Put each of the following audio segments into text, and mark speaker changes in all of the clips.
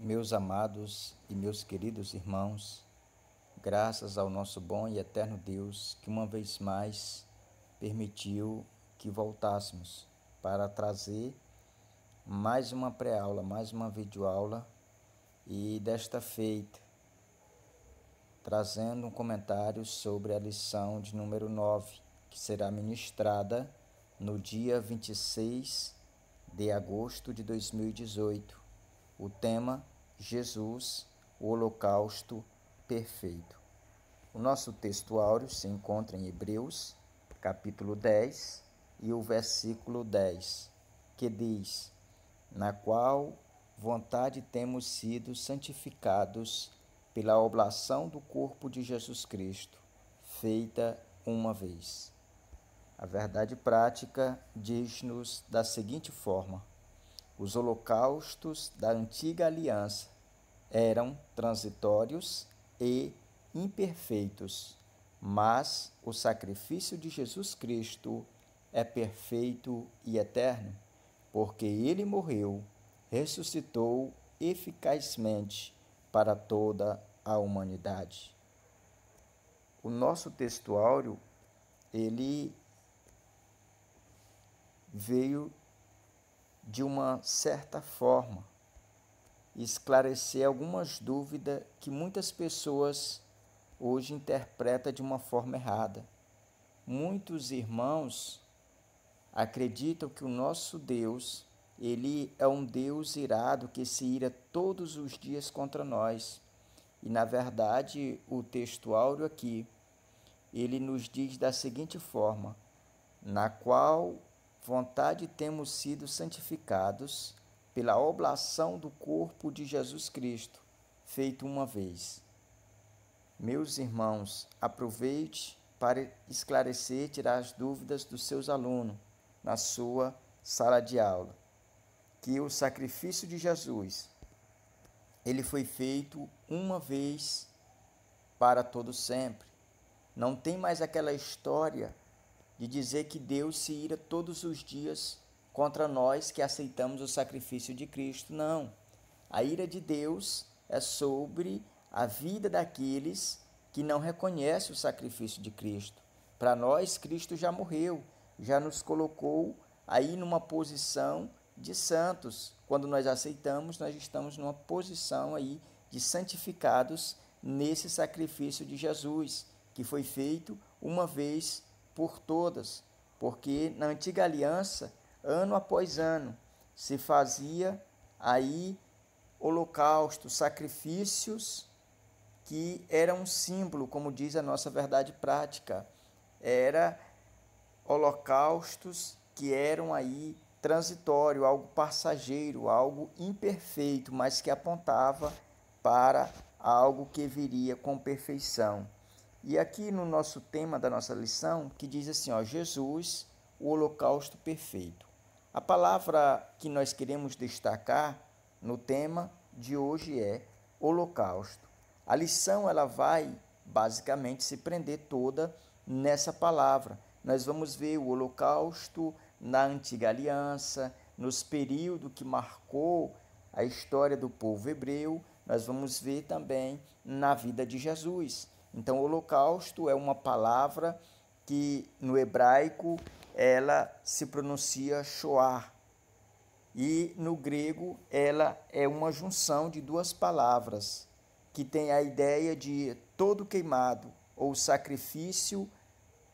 Speaker 1: Meus amados e meus queridos irmãos, graças ao nosso bom e eterno Deus que uma vez mais permitiu que voltássemos para trazer mais uma pré-aula, mais uma videoaula e desta feita trazendo um comentário sobre a lição de número 9, que será ministrada no dia 26 de agosto de 2018. O tema: Jesus, o holocausto perfeito. O nosso texto áureo se encontra em Hebreus, capítulo 10, e o versículo 10, que diz: na qual vontade temos sido santificados pela oblação do corpo de Jesus Cristo, feita uma vez. A verdade prática diz-nos da seguinte forma: os holocaustos da antiga aliança eram transitórios e imperfeitos, mas o sacrifício de Jesus Cristo é perfeito e eterno, porque ele morreu, ressuscitou eficazmente para toda a humanidade. O nosso texto áureo, ele veio de uma certa forma esclarecer algumas dúvidas que muitas pessoas hoje interpretam de uma forma errada. Muitos irmãos acreditam que o nosso Deus, ele é um Deus irado que se ira todos os dias contra nós. E na verdade, o texto áureo aqui, ele nos diz da seguinte forma: na qual vontade temos sido santificados pela oblação do corpo de Jesus Cristo, feito uma vez. Meus irmãos, aproveite para esclarecer e tirar as dúvidas dos seus alunos na sua sala de aula. Que o sacrifício de Jesus, ele foi feito uma vez para todo sempre. Não tem mais aquela história de dizer que Deus se ira todos os dias contra nós que aceitamos o sacrifício de Cristo. Não. A ira de Deus é sobre a vida daqueles que não reconhecem o sacrifício de Cristo. Para nós, Cristo já morreu, já nos colocou aí numa posição de santos. Quando nós aceitamos, nós estamos numa posição aí de santificados nesse sacrifício de Jesus, que foi feito uma vez por todas, porque na antiga aliança, ano após ano, se fazia aí holocaustos, sacrifícios que eram um símbolo, como diz a nossa verdade prática, era holocaustos que eram aí transitório, algo passageiro, algo imperfeito, mas que apontava para algo que viria com perfeição. E aqui no nosso tema da nossa lição, que diz assim, Jesus, o holocausto perfeito. A palavra que nós queremos destacar no tema de hoje é holocausto. A lição ela vai basicamente se prender toda nessa palavra. Nós vamos ver o holocausto na antiga aliança, nos períodos que marcou a história do povo hebreu, nós vamos ver também na vida de Jesus. Então, holocausto é uma palavra que no hebraico ela se pronuncia shoah. E no grego ela é uma junção de duas palavras que tem a ideia de todo queimado ou sacrifício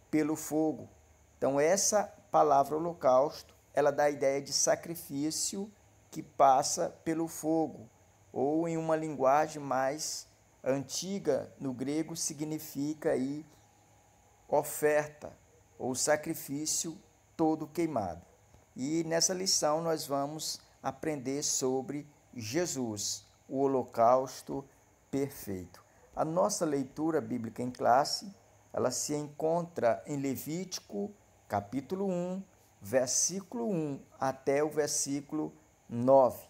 Speaker 1: pelo fogo. Então, essa palavra holocausto, ela dá a ideia de sacrifício que passa pelo fogo, ou em uma linguagem mais antiga, no grego, significa aí oferta ou sacrifício todo queimado. E nessa lição nós vamos aprender sobre Jesus, o holocausto perfeito. A nossa leitura bíblica em classe, ela se encontra em Levítico, capítulo 1, versículo 1 até o versículo 9.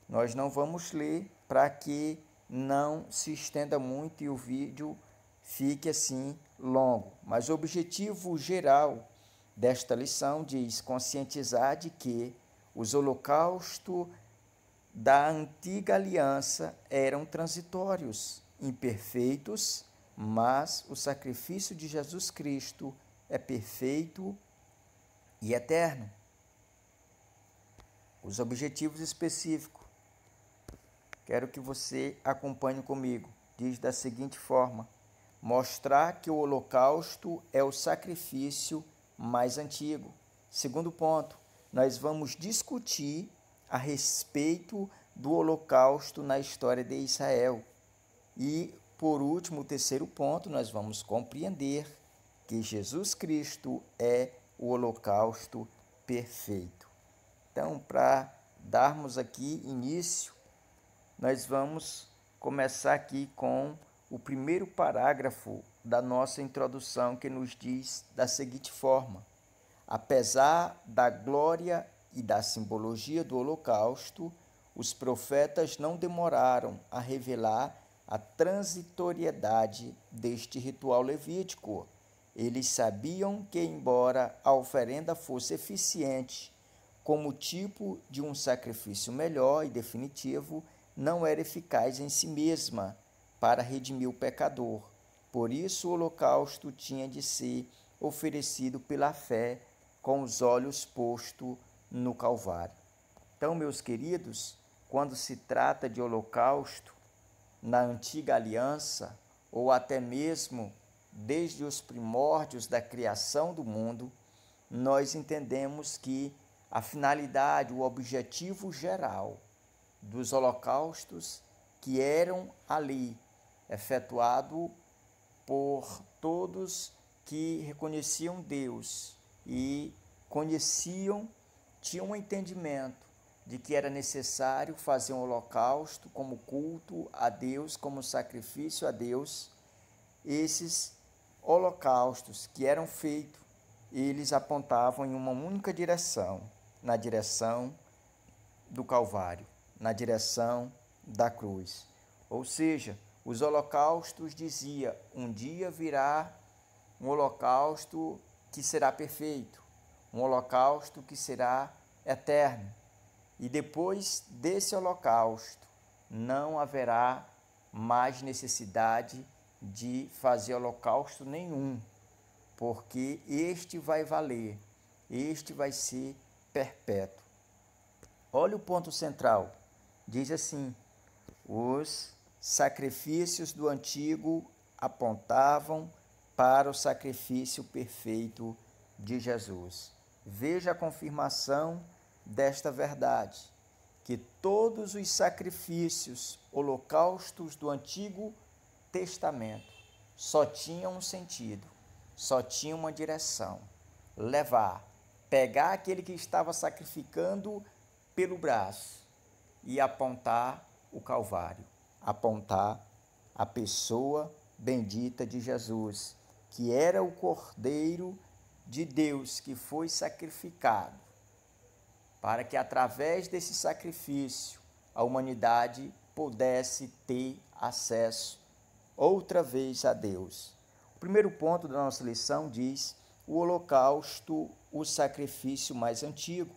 Speaker 1: Nós não vamos ler para que não se estenda muito e o vídeo fique assim longo. Mas o objetivo geral desta lição diz conscientizar de que os holocaustos da antiga aliança eram transitórios, imperfeitos, mas o sacrifício de Jesus Cristo é perfeito e eterno. Os objetivos específicos. Quero que você acompanhe comigo. Diz da seguinte forma: mostrar que o holocausto é o sacrifício mais antigo. Segundo ponto, nós vamos discutir a respeito do holocausto na história de Israel. E, por último, o terceiro ponto, nós vamos compreender que Jesus Cristo é o holocausto perfeito. Então, para darmos aqui início, nós vamos começar aqui com o primeiro parágrafo da nossa introdução, que nos diz da seguinte forma: apesar da glória e da simbologia do holocausto, os profetas não demoraram a revelar a transitoriedade deste ritual levítico. Eles sabiam que, embora a oferenda fosse eficiente como tipo de um sacrifício melhor e definitivo, não era eficaz em si mesma para redimir o pecador. Por isso, o holocausto tinha de ser oferecido pela fé, com os olhos postos no Calvário. Então, meus queridos, quando se trata de holocausto, na antiga aliança, ou até mesmo desde os primórdios da criação do mundo, nós entendemos que a finalidade, o objetivo geral dos holocaustos que eram ali efetuado por todos que reconheciam Deus e tinham um entendimento de que era necessário fazer um holocausto como culto a Deus, como sacrifício a Deus. Esses holocaustos que eram feitos, eles apontavam em uma única direção, na direção do Calvário, na direção da cruz. Ou seja, os holocaustos diziam: um dia virá um holocausto que será perfeito, um holocausto que será eterno. E depois desse holocausto, não haverá mais necessidade de fazer holocausto nenhum, porque este vai valer, este vai ser perpétuo. Olha o ponto central. Diz assim: os sacrifícios do antigo apontavam para o sacrifício perfeito de Jesus. Veja a confirmação desta verdade, que todos os sacrifícios, holocaustos do Antigo Testamento só tinham um sentido, só tinham uma direção: pegar aquele que estava sacrificando pelo braço e apontar o Calvário, apontar a pessoa bendita de Jesus, que era o Cordeiro de Deus que foi sacrificado, para que através desse sacrifício a humanidade pudesse ter acesso outra vez a Deus. O primeiro ponto da nossa lição diz: o holocausto, o sacrifício mais antigo.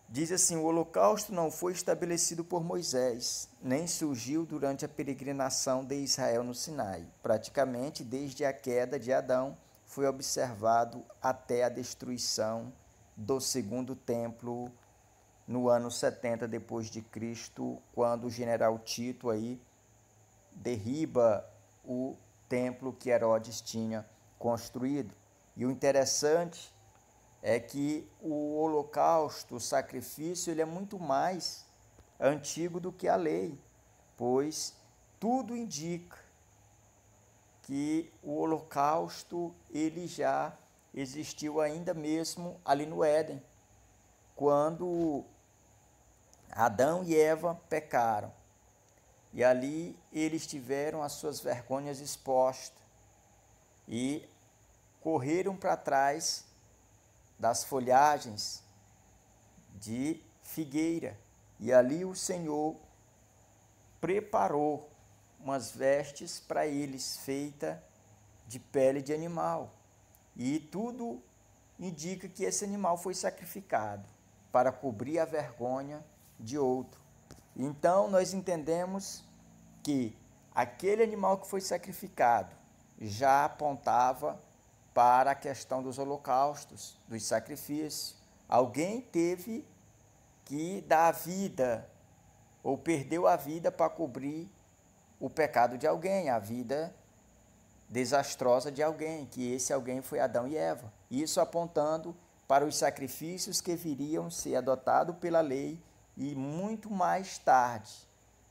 Speaker 1: Diz assim: o holocausto não foi estabelecido por Moisés, nem surgiu durante a peregrinação de Israel no Sinai. Praticamente desde a queda de Adão, foi observado até a destruição do segundo templo no ano 70 depois de Cristo, quando o general Tito aí derriba o templo que Herodes tinha construído. E o interessante é que o holocausto, o sacrifício, ele é muito mais antigo do que a lei, pois tudo indica que o holocausto ele já existiu ainda mesmo ali no Éden, quando Adão e Eva pecaram. E ali eles tiveram as suas vergonhas expostas e correram para trás das folhagens de figueira. E ali o Senhor preparou umas vestes para eles, feita de pele de animal. E tudo indica que esse animal foi sacrificado para cobrir a vergonha de outro. Então, nós entendemos que aquele animal que foi sacrificado já apontava para a questão dos holocaustos, dos sacrifícios. Alguém teve que dar a vida ou perdeu a vida para cobrir o pecado de alguém, a vida desastrosa de alguém, que esse alguém foi Adão e Eva. Isso apontando para os sacrifícios que viriam ser adotados pela lei e muito mais tarde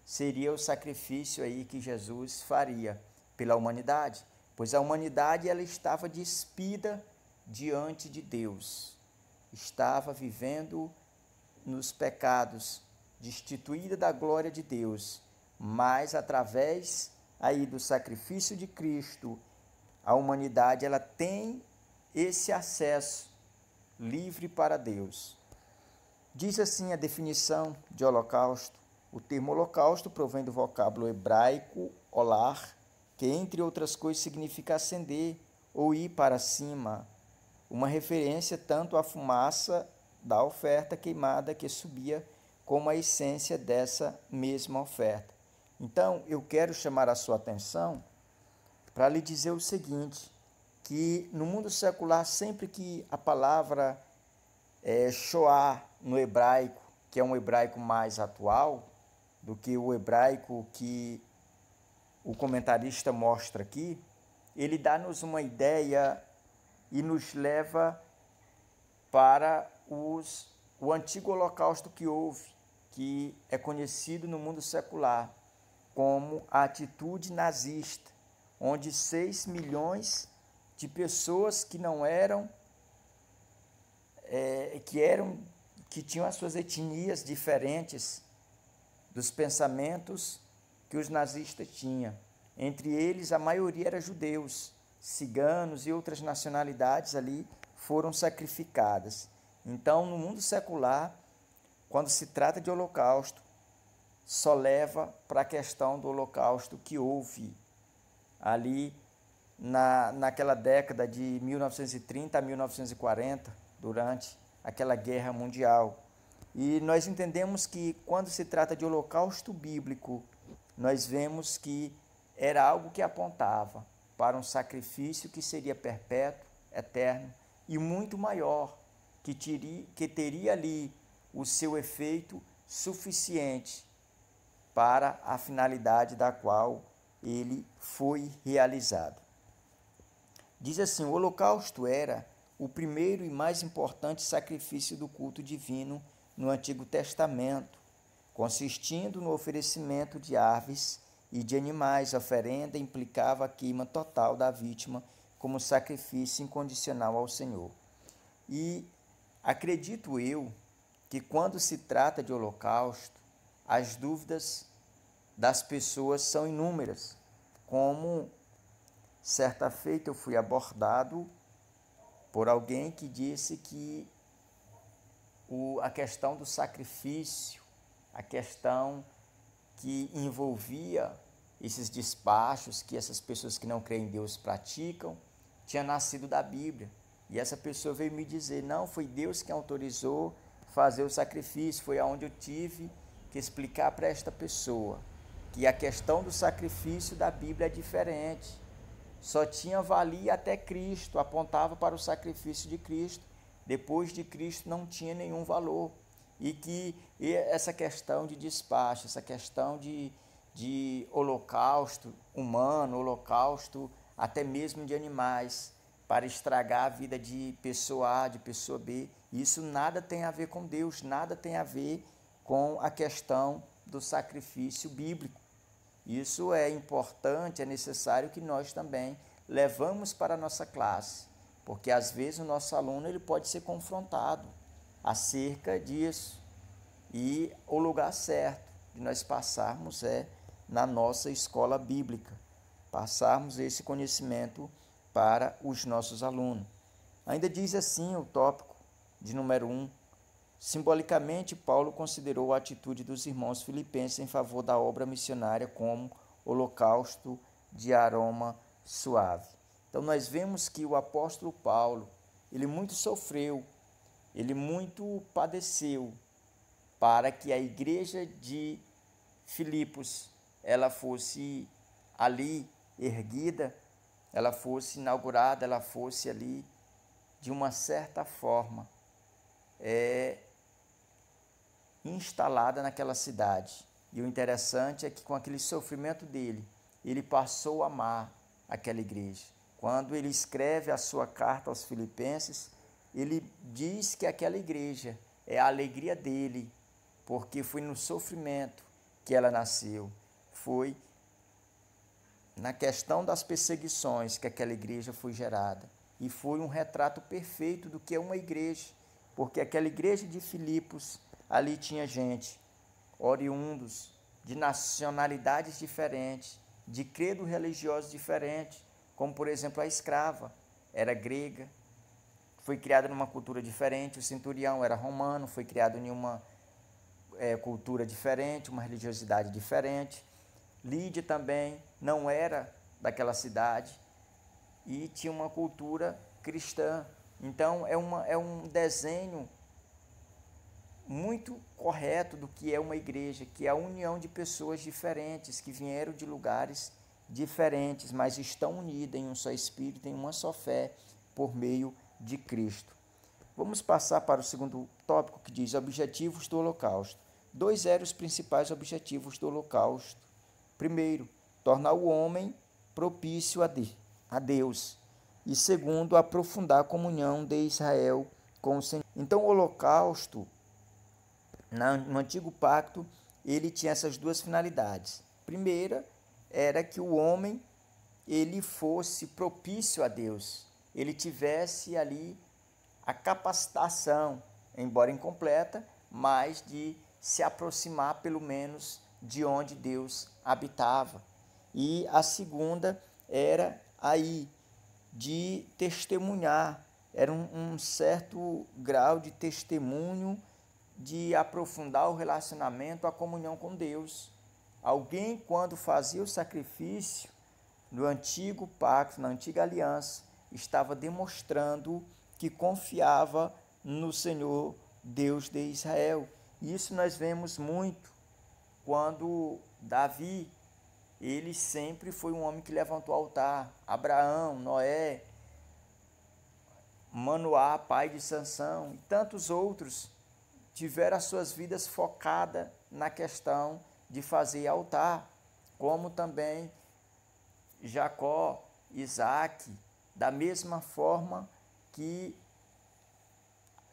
Speaker 1: seria o sacrifício aí que Jesus faria pela humanidade, pois a humanidade ela estava despida diante de Deus, estava vivendo nos pecados, destituída da glória de Deus, mas através aí do sacrifício de Cristo, a humanidade ela tem esse acesso livre para Deus. Diz assim a definição de holocausto: o termo holocausto provém do vocábulo hebraico olar, que entre outras coisas significa acender ou ir para cima, uma referência tanto à fumaça da oferta queimada que subia como a essência dessa mesma oferta. Então, eu quero chamar a sua atenção para lhe dizer o seguinte, que no mundo secular, sempre que a palavra Shoah no hebraico, que é um hebraico mais atual do que o hebraico que o comentarista mostra aqui, ele dá-nos uma ideia e nos leva para o antigo holocausto que houve, que é conhecido no mundo secular como a atitude nazista, onde 6 milhões de pessoas que não eram, que tinham as suas etnias diferentes dos pensamentos que os nazistas tinham. Entre eles, a maioria era judeus, ciganos e outras nacionalidades ali foram sacrificadas. Então, no mundo secular, quando se trata de holocausto, só leva para a questão do holocausto que houve ali naquela década de 1930 a 1940, durante aquela guerra mundial. E nós entendemos que quando se trata de holocausto bíblico, nós vemos que era algo que apontava para um sacrifício que seria perpétuo, eterno e muito maior, que teria ali o seu efeito suficiente para a finalidade da qual ele foi realizado. Diz assim: o holocausto era o primeiro e mais importante sacrifício do culto divino no Antigo Testamento, consistindo no oferecimento de aves e de animais. A oferenda implicava a queima total da vítima como sacrifício incondicional ao Senhor. E acredito eu que quando se trata de holocausto, as dúvidas das pessoas são inúmeras, como certa feita eu fui abordado por alguém que disse que a questão do sacrifício, a questão que envolvia esses despachos que essas pessoas que não creem em Deus praticam, tinha nascido da Bíblia. E essa pessoa veio me dizer: não, foi Deus que autorizou fazer o sacrifício. Foi aonde eu tive que explicar para esta pessoa que a questão do sacrifício da Bíblia é diferente. Só tinha valia até Cristo, apontava para o sacrifício de Cristo. Depois de Cristo não tinha nenhum valor. E que essa questão de despacho, essa questão de holocausto humano, holocausto até mesmo de animais, para estragar a vida de pessoa A, de pessoa B, isso nada tem a ver com Deus, nada tem a ver com a questão do sacrifício bíblico. Isso é importante, é necessário que nós também levamos para a nossa classe, porque às vezes o nosso aluno ele pode ser confrontado acerca disso. E o lugar certo de nós passarmos é na nossa escola bíblica, passarmos esse conhecimento para os nossos alunos. Ainda diz assim o tópico de número 1, simbolicamente, Paulo considerou a atitude dos irmãos filipenses em favor da obra missionária como holocausto de aroma suave. Então, nós vemos que o apóstolo Paulo, ele muito sofreu, ele muito padeceu para que a igreja de Filipos ela fosse ali erguida, ela fosse inaugurada, ela fosse ali de uma certa forma instalada naquela cidade. E o interessante é que com aquele sofrimento dele, ele passou a amar aquela igreja. Quando ele escreve a sua carta aos Filipenses, ele diz que aquela igreja é a alegria dele, porque foi no sofrimento que ela nasceu. Foi na questão das perseguições que aquela igreja foi gerada. E foi um retrato perfeito do que é uma igreja, porque aquela igreja de Filipos, ali tinha gente, oriundos de nacionalidades diferentes, de credo religioso diferente, como por exemplo a escrava era grega, foi criada numa cultura diferente, o centurião era romano, foi criado em uma cultura diferente, uma religiosidade diferente. Lídia também não era daquela cidade e tinha uma cultura cristã. Então é um desenho muito correto do que é uma igreja, que é a união de pessoas diferentes, que vieram de lugares diferentes, mas estão unidas em um só Espírito, em uma só fé, por meio de Cristo. Vamos passar para o segundo tópico, que diz objetivos do holocausto. Dois eram os principais objetivos do holocausto. Primeiro, tornar o homem propício a Deus. E segundo, aprofundar a comunhão de Israel com o Senhor. Então, o holocausto, no Antigo Pacto, ele tinha essas duas finalidades. Primeira, era que o homem ele fosse propício a Deus. Ele tivesse ali a capacitação, embora incompleta, mas de se aproximar pelo menos de onde Deus habitava. E a segunda era aí de testemunhar, era um certo grau de testemunho, de aprofundar o relacionamento, a comunhão com Deus. Alguém, quando fazia o sacrifício no antigo pacto, na antiga aliança, estava demonstrando que confiava no Senhor Deus de Israel. Isso nós vemos muito quando Davi, ele sempre foi um homem que levantou altar. Abraão, Noé, Manoá, pai de Sansão, e tantos outros tiveram as suas vidas focadas na questão de fazer altar, como também Jacó, Isaac, da mesma forma que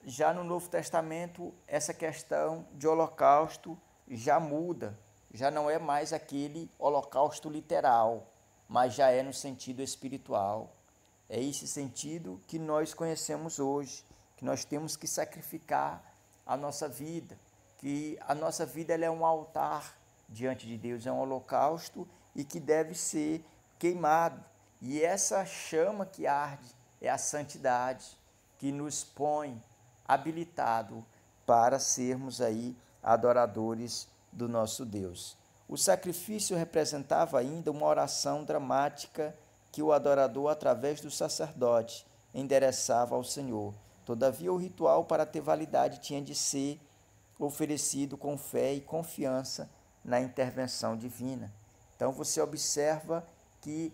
Speaker 1: já no Novo Testamento essa questão de holocausto já muda, já não é mais aquele holocausto literal, mas já é no sentido espiritual. É esse sentido que nós conhecemos hoje, que nós temos que sacrificar a nossa vida, que a nossa vida ela é um altar diante de Deus, é um holocausto e que deve ser queimado. E essa chama que arde é a santidade, que nos põe habilitado para sermos aí adoradores do nosso Deus. O sacrifício representava ainda uma oração dramática que o adorador, através do sacerdote, endereçava ao Senhor. Todavia, o ritual, para ter validade, tinha de ser oferecido com fé e confiança na intervenção divina. Então, você observa que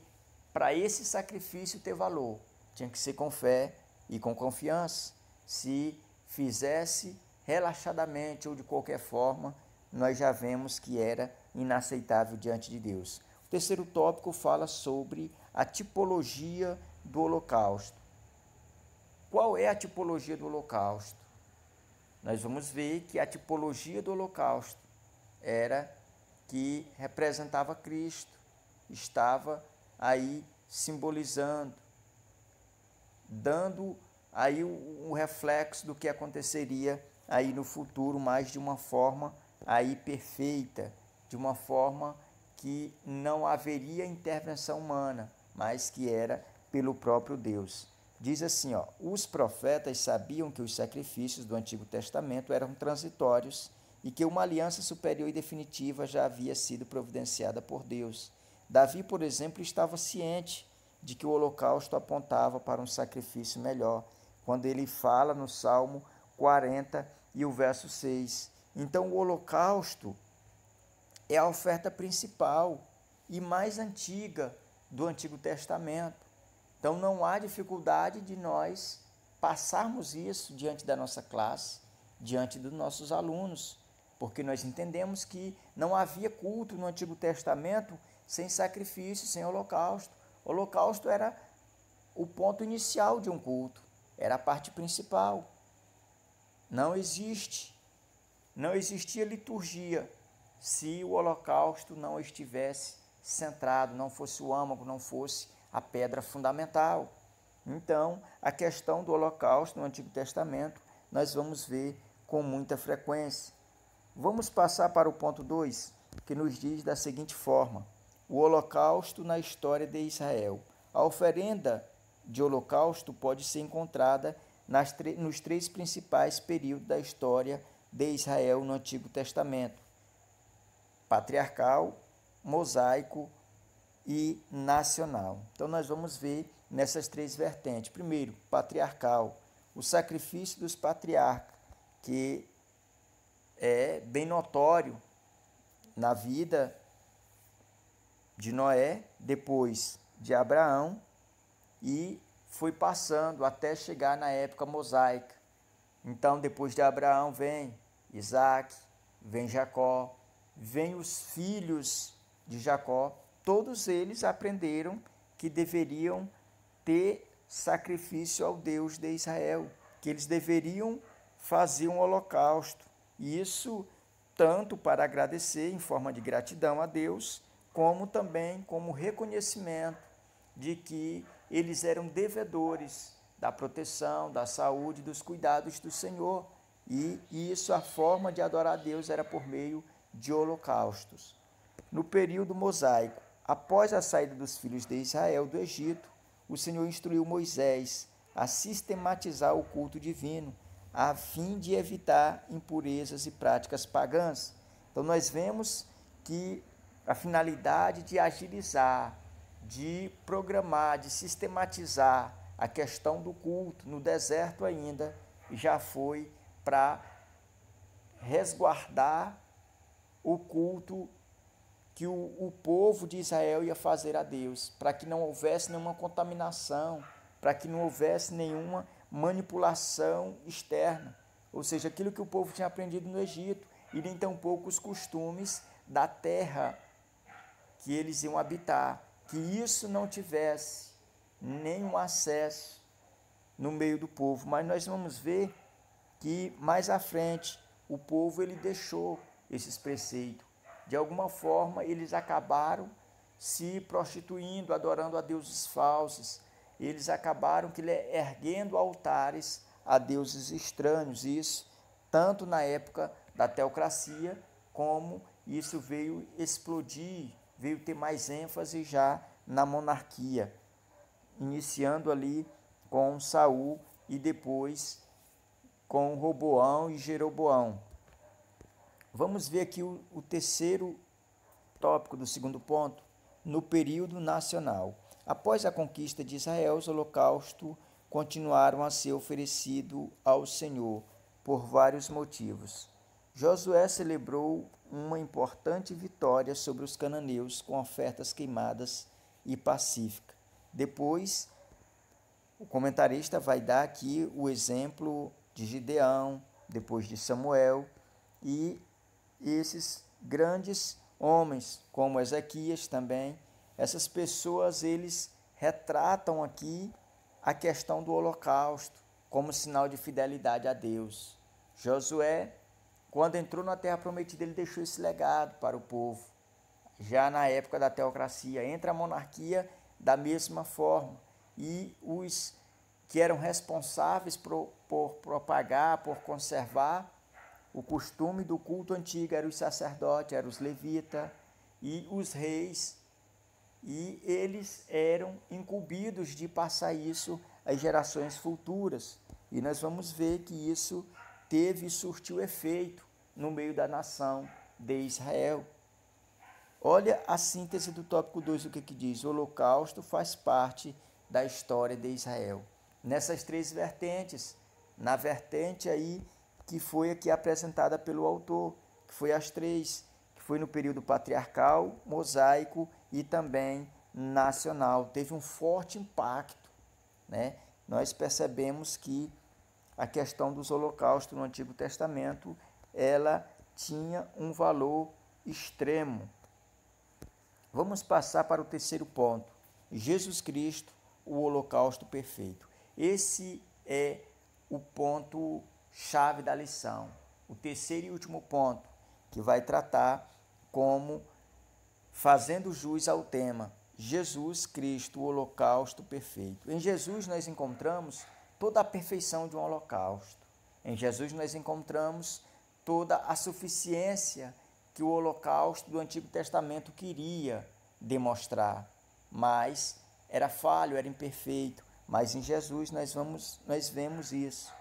Speaker 1: para esse sacrifício ter valor, tinha que ser com fé e com confiança. Se fizesse relaxadamente ou de qualquer forma, nós já vemos que era inaceitável diante de Deus. O terceiro tópico fala sobre a tipologia do holocausto. Qual é a tipologia do holocausto? Nós vamos ver que a tipologia do holocausto era que representava Cristo, estava aí simbolizando, dando aí um reflexo do que aconteceria aí no futuro, mas de uma forma aí perfeita, de uma forma que não haveria intervenção humana, mas que era pelo próprio Deus. Diz assim, os profetas sabiam que os sacrifícios do Antigo Testamento eram transitórios e que uma aliança superior e definitiva já havia sido providenciada por Deus. Davi, por exemplo, estava ciente de que o holocausto apontava para um sacrifício melhor, quando ele fala no Salmo 40 e o verso 6, Então, o holocausto é a oferta principal e mais antiga do Antigo Testamento. Então, não há dificuldade de nós passarmos isso diante da nossa classe, diante dos nossos alunos, porque nós entendemos que não havia culto no Antigo Testamento sem sacrifício, sem holocausto. O holocausto era o ponto inicial de um culto, era a parte principal. Não existia liturgia se o holocausto não estivesse centrado, não fosse o âmago, não fosse a pedra fundamental. Então, a questão do holocausto no Antigo Testamento nós vamos ver com muita frequência. Vamos passar para o ponto 2, que nos diz da seguinte forma: o holocausto na história de Israel. A oferenda de holocausto pode ser encontrada nos 3 principais períodos da história de Israel no Antigo Testamento: patriarcal, mosaico e nacional. Então, nós vamos ver nessas 3 vertentes. Primeiro, patriarcal, o sacrifício dos patriarcas, que é bem notório na vida de Noé, depois de Abraão, e foi passando até chegar na época mosaica. Então, depois de Abraão vem Isaac, vem Jacó, vem os filhos de Jacó. Todos eles aprenderam que deveriam ter sacrifício ao Deus de Israel, que eles deveriam fazer um holocausto. E isso tanto para agradecer em forma de gratidão a Deus, como também como reconhecimento de que eles eram devedores da proteção, da saúde, dos cuidados do Senhor. E isso, a forma de adorar a Deus era por meio de holocaustos. No período mosaico, após a saída dos filhos de Israel do Egito, o Senhor instruiu Moisés a sistematizar o culto divino, a fim de evitar impurezas e práticas pagãs. Então, nós vemos que a finalidade de agilizar, de programar, de sistematizar a questão do culto no deserto ainda, já foi para resguardar o culto que o povo de Israel ia fazer a Deus, para que não houvesse nenhuma contaminação, para que não houvesse nenhuma manipulação externa, ou seja, aquilo que o povo tinha aprendido no Egito, e nem tampouco os costumes da terra que eles iam habitar, que isso não tivesse nenhum acesso no meio do povo. Mas nós vamos ver que mais à frente o povo ele deixou esses preceitos. De alguma forma eles acabaram se prostituindo, adorando a deuses falsos. Eles acabaram erguendo altares a deuses estranhos. Isso tanto na época da teocracia, como isso veio explodir, veio ter mais ênfase já na monarquia, iniciando ali com Saul e depois com Roboão e Jeroboão. Vamos ver aqui o terceiro tópico do segundo ponto, no período nacional. Após a conquista de Israel, os holocaustos continuaram a ser oferecidos ao Senhor por vários motivos. Josué celebrou uma importante vitória sobre os cananeus com ofertas queimadas e pacíficas. Depois, o comentarista vai dar aqui o exemplo de Gideão, depois de Samuel, e esses grandes homens, como Ezequias também, essas pessoas, eles retratam aqui a questão do holocausto como sinal de fidelidade a Deus. Josué, quando entrou na terra prometida, ele deixou esse legado para o povo. Já na época da teocracia, entra a monarquia da mesma forma. E os que eram responsáveis por propagar, por conservar o costume do culto antigo eram os sacerdotes, eram os levitas e os reis. E eles eram incumbidos de passar isso às gerações futuras. E nós vamos ver que isso teve e surtiu efeito no meio da nação de Israel. Olha a síntese do tópico 2, o que diz: o holocausto faz parte da história de Israel. Nessas 3 vertentes, na vertente aí que foi aqui apresentada pelo autor, que foi as três, que foi no período patriarcal, mosaico e também nacional. Teve um forte impacto, né? Nós percebemos que a questão dos holocaustos no Antigo Testamento, ela tinha um valor extremo. Vamos passar para o terceiro ponto. Jesus Cristo, o holocausto perfeito. Esse é o ponto chave da lição. O terceiro e último ponto, que vai tratar como fazendo jus ao tema Jesus Cristo, o holocausto perfeito. Em Jesus nós encontramos toda a perfeição de um holocausto. Em Jesus nós encontramos toda a suficiência que o holocausto do Antigo Testamento queria demonstrar, mas era falho, era imperfeito, mas em Jesus nós vemos isso.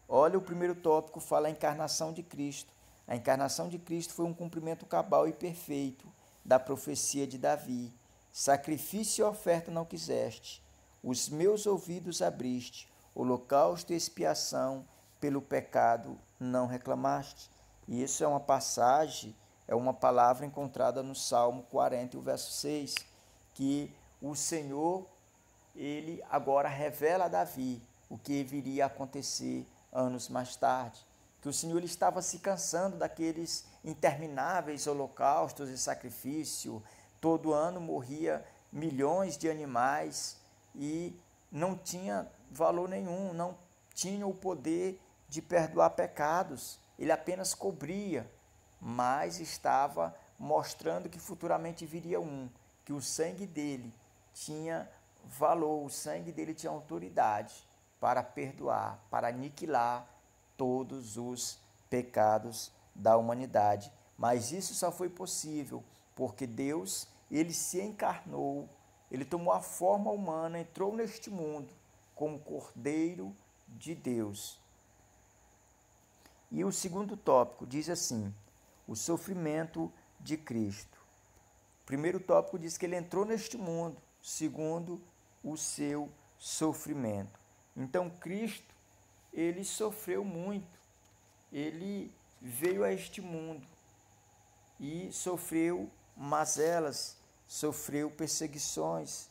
Speaker 1: Olha, o primeiro tópico fala a encarnação de Cristo. A encarnação de Cristo foi um cumprimento cabal e perfeito da profecia de Davi. Sacrifício e oferta não quiseste, os meus ouvidos abriste, holocausto e expiação pelo pecado não reclamaste. E isso é uma passagem, é uma palavra encontrada no Salmo 40, o verso 6, que o Senhor, ele agora revela a Davi o que viria a acontecer anos mais tarde, que o Senhor ele estava se cansando daqueles intermináveis holocaustos e sacrifício. Todo ano morria milhões de animais e não tinha valor nenhum, não tinha o poder de perdoar pecados. Ele apenas cobria, mas estava mostrando que futuramente viria que o sangue dele tinha valor, o sangue dele tinha autoridade para perdoar, para aniquilar todos os pecados da humanidade. Mas isso só foi possível porque Deus, ele se encarnou, ele tomou a forma humana, entrou neste mundo como Cordeiro de Deus. E o segundo tópico diz assim, o sofrimento de Cristo. O primeiro tópico diz que ele entrou neste mundo, segundo o seu sofrimento. Então, Cristo, ele sofreu muito, ele veio a este mundo e sofreu mazelas, sofreu perseguições,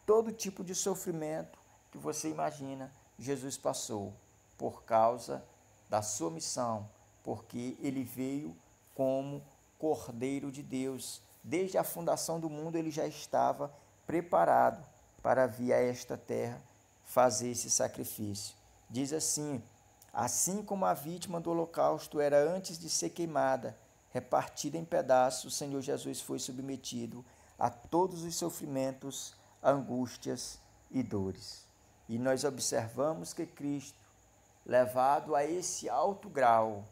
Speaker 1: todo tipo de sofrimento que você imagina, Jesus passou por causa da sua missão, porque ele veio como Cordeiro de Deus. Desde a fundação do mundo ele já estava preparado para vir a esta terra fazer esse sacrifício. Diz assim, assim como a vítima do holocausto era antes de ser queimada, repartida em pedaços, o Senhor Jesus foi submetido a todos os sofrimentos, angústias e dores. E nós observamos que Cristo, levado a esse alto grau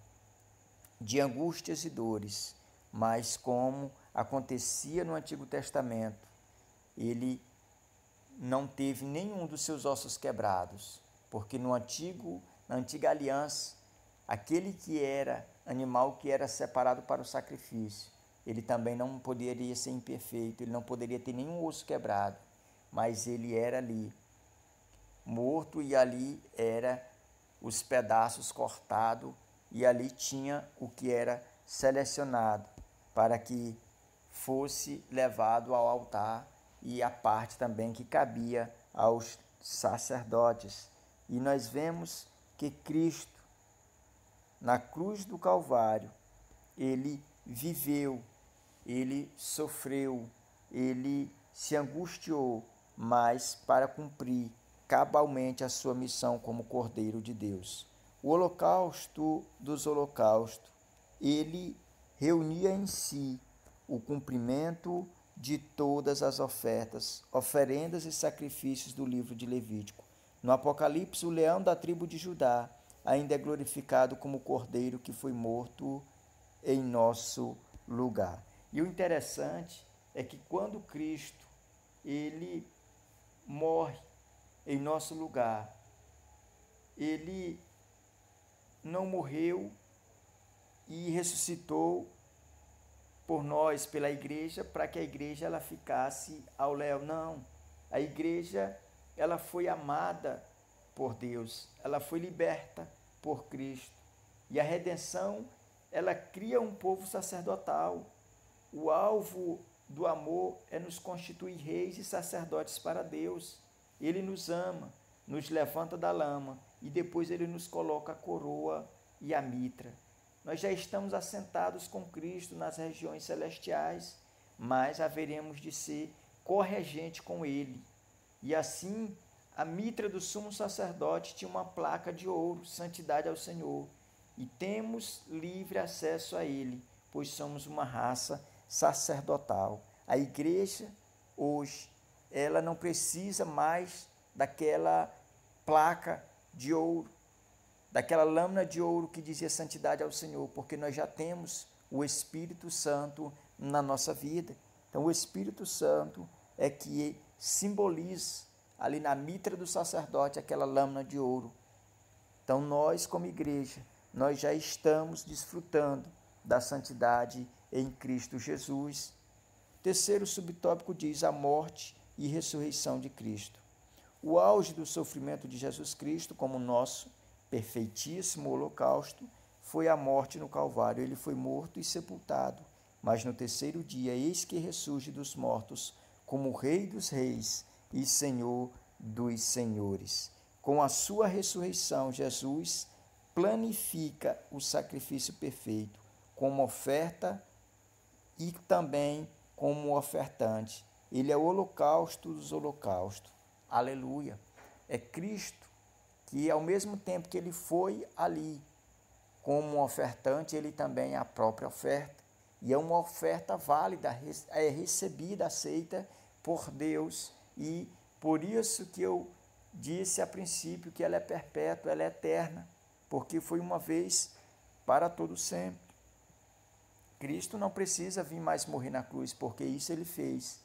Speaker 1: de angústias e dores, mas como acontecia no Antigo Testamento, ele não teve nenhum dos seus ossos quebrados, porque na antiga aliança, aquele que era animal que era separado para o sacrifício, ele também não poderia ser imperfeito, ele não poderia ter nenhum osso quebrado, mas ele era ali morto e ali era os pedaços cortados e ali tinha o que era selecionado para que fosse levado ao altar e a parte também que cabia aos sacerdotes. E nós vemos que Cristo, na cruz do Calvário, ele viveu, ele sofreu, ele se angustiou, mas para cumprir cabalmente a sua missão como Cordeiro de Deus. O holocausto dos holocaustos, ele reunia em si o cumprimento de todas as ofertas, oferendas e sacrifícios do livro de Levítico. No Apocalipse, o leão da tribo de Judá ainda é glorificado como Cordeiro que foi morto em nosso lugar. E o interessante é que quando Cristo ele morre em nosso lugar, ele não morreu e ressuscitou por nós, pela igreja, para que a igreja ela ficasse ao léu. Não, a igreja ela foi amada por Deus, ela foi liberta por Cristo. E a redenção, ela cria um povo sacerdotal. O alvo do amor é nos constituir reis e sacerdotes para Deus. Ele nos ama, nos levanta da lama e depois ele nos coloca a coroa e a mitra. Nós já estamos assentados com Cristo nas regiões celestiais, mas haveremos de ser corregente com ele. E assim, a mitra do sumo sacerdote tinha uma placa de ouro, santidade ao Senhor, e temos livre acesso a ele, pois somos uma raça sacerdotal. A igreja, hoje, ela não precisa mais daquela placa de ouro, daquela lâmina de ouro que dizia santidade ao Senhor, porque nós já temos o Espírito Santo na nossa vida. Então, o Espírito Santo é que simboliza ali na mitra do sacerdote aquela lâmina de ouro. Então, nós, como igreja, nós já estamos desfrutando da santidade em Cristo Jesus. Terceiro subtópico diz a morte e ressurreição de Cristo. O auge do sofrimento de Jesus Cristo, como nosso perfeitíssimo holocausto, foi a morte no Calvário. Ele foi morto e sepultado, mas no terceiro dia, eis que ressurge dos mortos, como Rei dos reis e Senhor dos senhores. Com a sua ressurreição, Jesus planifica o sacrifício perfeito, como oferta e também como ofertante. Ele é o holocausto dos holocaustos. Aleluia! É Cristo que, ao mesmo tempo que ele foi ali como ofertante, ele também é a própria oferta. E é uma oferta válida, é recebida, aceita por Deus. E por isso que eu disse a princípio que ela é perpétua, ela é eterna, porque foi uma vez para todo sempre. Cristo não precisa vir mais morrer na cruz, porque isso ele fez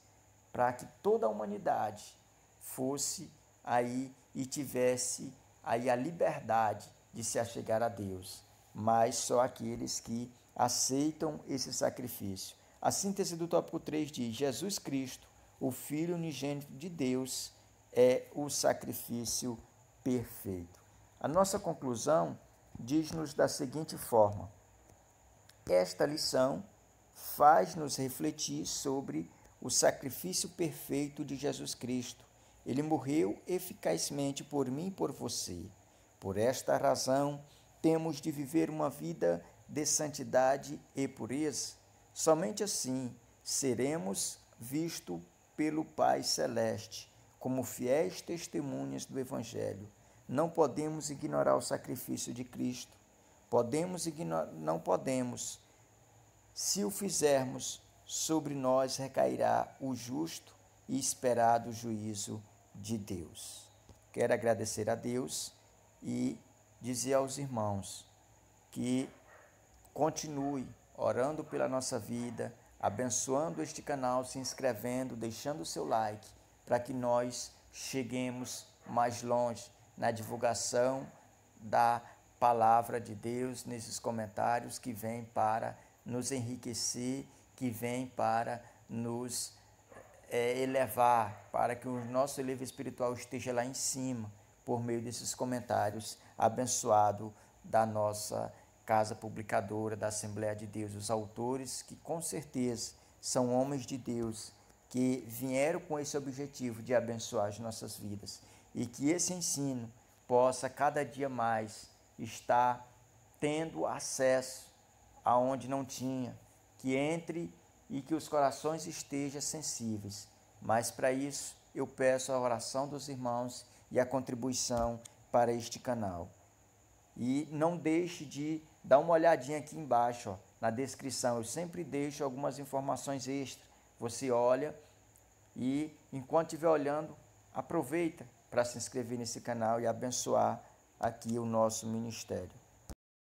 Speaker 1: para que toda a humanidade fosse aí e tivesse aí a liberdade de se achegar a Deus, mas só aqueles que aceitam esse sacrifício. A síntese do tópico 3 diz: Jesus Cristo, o Filho unigênito de Deus, é o sacrifício perfeito. A nossa conclusão diz-nos da seguinte forma: esta lição faz-nos refletir sobre o sacrifício perfeito de Jesus Cristo. Ele morreu eficazmente por mim e por você. Por esta razão, temos de viver uma vida de santidade e pureza. Somente assim seremos vistos pelo Pai Celeste como fiéis testemunhas do Evangelho. Não podemos ignorar o sacrifício de Cristo. Não podemos. Se o fizermos, sobre nós recairá o justo e esperado juízo de Deus. Quero agradecer a Deus e dizer aos irmãos que continue orando pela nossa vida, abençoando este canal, se inscrevendo, deixando o seu like, para que nós cheguemos mais longe na divulgação da palavra de Deus, nesses comentários que vêm para nos enriquecer, que vêm para nos elevar, para que o nosso elevador espiritual esteja lá em cima, por meio desses comentários abençoados da nossa casa publicadora, da Assembleia de Deus, os autores que com certeza são homens de Deus, que vieram com esse objetivo de abençoar as nossas vidas, e que esse ensino possa cada dia mais estar tendo acesso aonde não tinha, que entre e que os corações estejam sensíveis. Mas para isso eu peço a oração dos irmãos e a contribuição para este canal. E não deixe de dar uma olhadinha aqui embaixo, na descrição. Eu sempre deixo algumas informações extras. Você olha e, enquanto estiver olhando, aproveita para se inscrever nesse canal e abençoar aqui o nosso ministério.